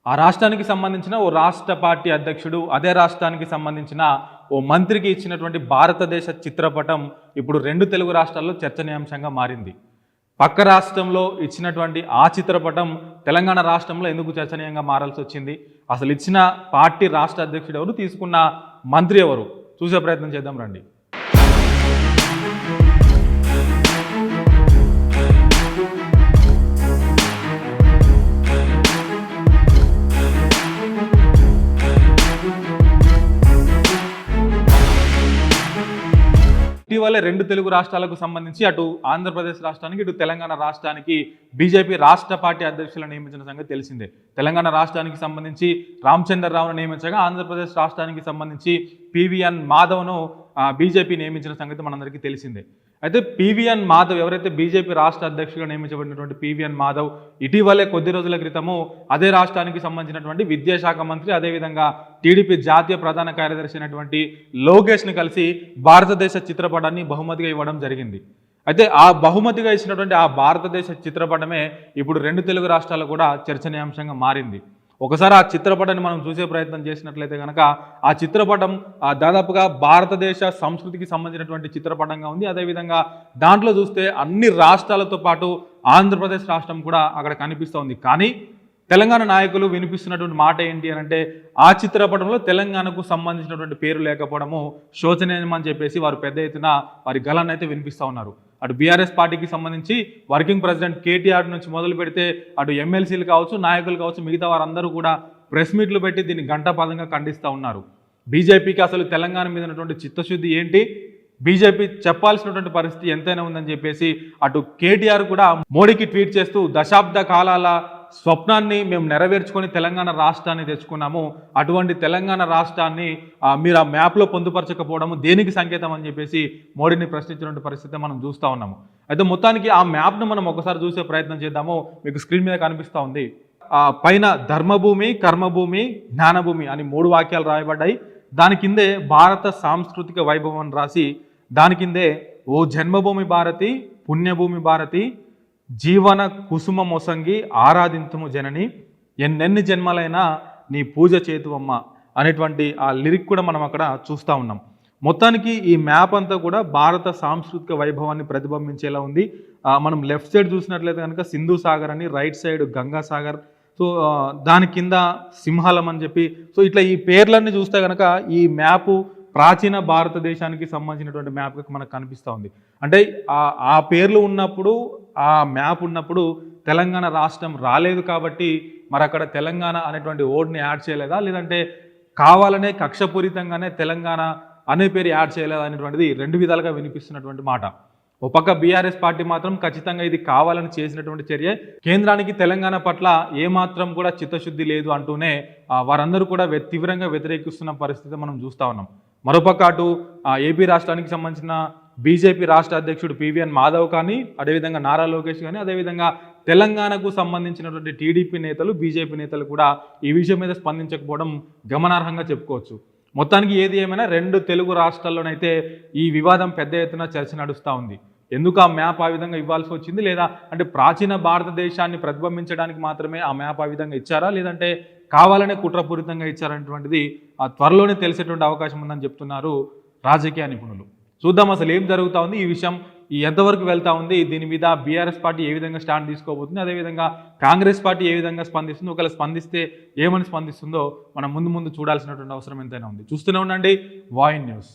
ఆ రాష్ట్రానికి సంబంధించిన ఓ రాష్ట్ర పార్టీ అధ్యక్షుడు అదే రాష్ట్రానికి సంబంధించిన ఓ మంత్రికి ఇచ్చినటువంటి భారతదేశ చిత్రపటం ఇప్పుడు రెండు తెలుగు రాష్ట్రాల్లో చర్చనీయాంశంగా మారింది. పక్క రాష్ట్రంలో ఇచ్చినటువంటి ఆ చిత్రపటం తెలంగాణ రాష్ట్రంలో ఎందుకు చర్చనీయంగా మారాల్సి వచ్చింది, అసలు ఇచ్చిన పార్టీ రాష్ట్ర అధ్యక్షుడు ఎవరు, తీసుకున్న మంత్రి ఎవరు, చూసే ప్రయత్నం చేద్దాం రండి. ఇటీవలే రెండు తెలుగు రాష్ట్రాలకు సంబంధించి అటు ఆంధ్రప్రదేశ్ రాష్ట్రానికి ఇటు తెలంగాణ రాష్ట్రానికి బీజేపీ రాష్ట్ర పార్టీ అధ్యక్షులను నియమించిన సంగతి తెలిసిందే. తెలంగాణ రాష్ట్రానికి సంబంధించి రామచంద్రరావును నియమించగా ఆంధ్రప్రదేశ్ రాష్ట్రానికి సంబంధించి పివిఎన్ మాధవ్ను బీజేపీ నియమించిన సంగతి మనందరికీ తెలిసిందే. అయితే పివిఎన్ మాధవ్ ఎవరైతే బీజేపీ రాష్ట్ర అధ్యక్షుడిగా నియమించబడినటువంటి పివిఎన్ మాధవ్ ఇటీవలే కొద్ది రోజుల క్రితము అదే రాష్ట్రానికి సంబంధించినటువంటి విద్యాశాఖ మంత్రి, అదేవిధంగా టీడీపీ జాతీయ ప్రధాన కార్యదర్శి అయినటువంటి లోకేష్ని కలిసి భారతదేశ చిత్రపటాన్ని బహుమతిగా ఇవ్వడం జరిగింది. అయితే ఆ బహుమతిగా ఇచ్చినటువంటి ఆ భారతదేశ చిత్రపటమే ఇప్పుడు రెండు తెలుగు రాష్ట్రాలు కూడా చర్చనీయాంశంగా మారింది. ఒకసారి ఆ చిత్రపటాన్ని మనం చూసే ప్రయత్నం చేసినట్లయితే కనుక ఆ చిత్రపటం దాదాపుగా భారతదేశ సంస్కృతికి సంబంధించినటువంటి చిత్రపటంగా ఉంది. అదేవిధంగా దాంట్లో చూస్తే అన్ని రాష్ట్రాలతో పాటు ఆంధ్రప్రదేశ్ రాష్ట్రం కూడా అక్కడ కనిపిస్తూ ఉంది. కానీ తెలంగాణ నాయకులు వినిపిస్తున్నటువంటి మాట ఏంటి అని అంటే, ఆ చిత్రపటంలో తెలంగాణకు సంబంధించినటువంటి పేరు లేకపోవడము శోచనీయం అని చెప్పేసి వారు పెద్ద ఎత్తున వారి గళాన్ని అయితే వినిపిస్తూ ఉన్నారు. అటు బీఆర్ఎస్ పార్టీకి సంబంధించి వర్కింగ్ ప్రెసిడెంట్ కేటీఆర్ నుంచి మొదలు పెడితే అటు ఎమ్మెల్సీలు కావచ్చు, నాయకులు కావచ్చు, మిగతా వారందరూ కూడా ప్రెస్ మీట్లు పెట్టి దీన్ని గంటాపదంగా ఖండిస్తూ ఉన్నారు. బీజేపీకి అసలు తెలంగాణ మీద ఉన్నటువంటి చిత్తశుద్ధి ఏంటి, బీజేపీ చెప్పాల్సినటువంటి పరిస్థితి ఎంతైనా ఉందని చెప్పేసి అటు కేటీఆర్ కూడా మోడీకి ట్వీట్ చేస్తూ, దశాబ్ద కాలాల స్వప్నాన్ని మేము నెరవేర్చుకొని తెలంగాణ రాష్ట్రాన్ని తెచ్చుకున్నాము, అటువంటి తెలంగాణ రాష్ట్రాన్ని మీరు ఆ మ్యాప్లో పొందుపరచకపోవడము దేనికి సంకేతం అని చెప్పేసి మోడీని ప్రశ్నించినటువంటి పరిస్థితి మనం చూస్తూ ఉన్నాము. అయితే మొత్తానికి ఆ మ్యాప్ను మనం ఒకసారి చూసే ప్రయత్నం చేద్దాము. మీకు స్క్రీన్ మీద కనిపిస్తూ ఉంది. పైన ధర్మభూమి, కర్మభూమి, జ్ఞానభూమి అని 3 వాక్యాలు రాయబడ్డాయి. దాని కిందే భారత సాంస్కృతిక వైభవం రాసి దాని కిందే ఓ జన్మభూమి భారతి, పుణ్యభూమి భారతి, జీవన కుసుమ మొసంగి ఆరాధింతుము జనని, ఎన్నెన్ని జన్మలైనా నీ పూజ చేతువమ్మ అనేటువంటి ఆ లిరిక్ కూడా మనం అక్కడ చూస్తూ ఉన్నాం. మొత్తానికి ఈ మ్యాప్ అంతా కూడా భారత సాంస్కృతిక వైభవాన్ని ప్రతిబింబించేలా ఉంది. మనం లెఫ్ట్ సైడ్ చూసినట్లయితే కనుక సింధు సాగర్ అని, right side Ganga Sagar, so దాని కింద సింహాలం అని చెప్పి, సో ఇట్లా ఈ పేర్లన్నీ చూస్తే కనుక ఈ మ్యాపు ప్రాచీన భారతదేశానికి సంబంధించినటువంటి మ్యాప్ మనకు కనిపిస్తూ ఉంది. అంటే ఆ పేర్లు ఉన్నప్పుడు, ఆ మ్యాప్ ఉన్నప్పుడు తెలంగాణ రాష్ట్రం రాలేదు కాబట్టి మరి అక్కడ తెలంగాణ అనేటువంటి వర్డ్ని యాడ్ చేయలేదా, లేదంటే కావాలనే కక్షపూరితంగానే తెలంగాణ అనే పేరు యాడ్ చేయలేదా అనేటువంటిది రెండు విధాలుగా వినిపిస్తున్నటువంటి మాట. ఒక పక్క బీఆర్ఎస్ పార్టీ మాత్రం ఖచ్చితంగా ఇది కావాలని చేసినటువంటి చర్య, కేంద్రానికి తెలంగాణ పట్ల ఏమాత్రం కూడా చిత్తశుద్ధి లేదు అంటూనే వారందరూ కూడా తీవ్రంగా వ్యతిరేకిస్తున్న పరిస్థితి మనం చూస్తూ ఉన్నాం. మరోపక్క అటు ఏపీ రాష్ట్రానికి సంబంధించిన బీజేపీ రాష్ట్ర అధ్యక్షుడు పివిఎన్ మాధవ్ కానీ, అదేవిధంగా నారా లోకేష్ కానీ, అదేవిధంగా తెలంగాణకు సంబంధించినటువంటి టీడీపీ నేతలు, బీజేపీ నేతలు కూడా ఈ విషయం మీద స్పందించకపోవడం గమనార్హంగా చెప్పుకోవచ్చు. మొత్తానికి ఏది ఏమైనా రెండు తెలుగు రాష్ట్రాల్లోనైతే ఈ వివాదం పెద్ద ఎత్తున చర్చ నడుస్తూ ఉంది. ఎందుకు ఆ మ్యాప్ ఆ విధంగా ఇవ్వాల్సి వచ్చింది, లేదా అంటే ప్రాచీన భారతదేశాన్ని ప్రతిబింబించడానికి మాత్రమే ఆ మ్యాప్ ఆ విధంగా ఇచ్చారా, లేదంటే కావాలనే కుట్రపూరితంగా ఇచ్చారనేటువంటిది త్వరలోనే తెలిసేటువంటి అవకాశం ఉందని చెప్తున్నారు రాజకీయ నిపుణులు. చూద్దాం అసలు ఏం జరుగుతూ ఉంది, ఈ విషయం ఎంతవరకు వెళ్తూ ఉంది, దీని మీద బీఆర్ఎస్ పార్టీ ఏ విధంగా స్టాండ్ తీసుకోబోతుంది, అదేవిధంగా కాంగ్రెస్ పార్టీ ఏ విధంగా స్పందిస్తుంది, ఒకవేళ స్పందిస్తే ఏమని స్పందిస్తుందో మనం ముందు చూడాల్సినటువంటి అవసరం ఎంతైనా ఉంది. చూస్తూనే ఉండండి వాయిన్ న్యూస్.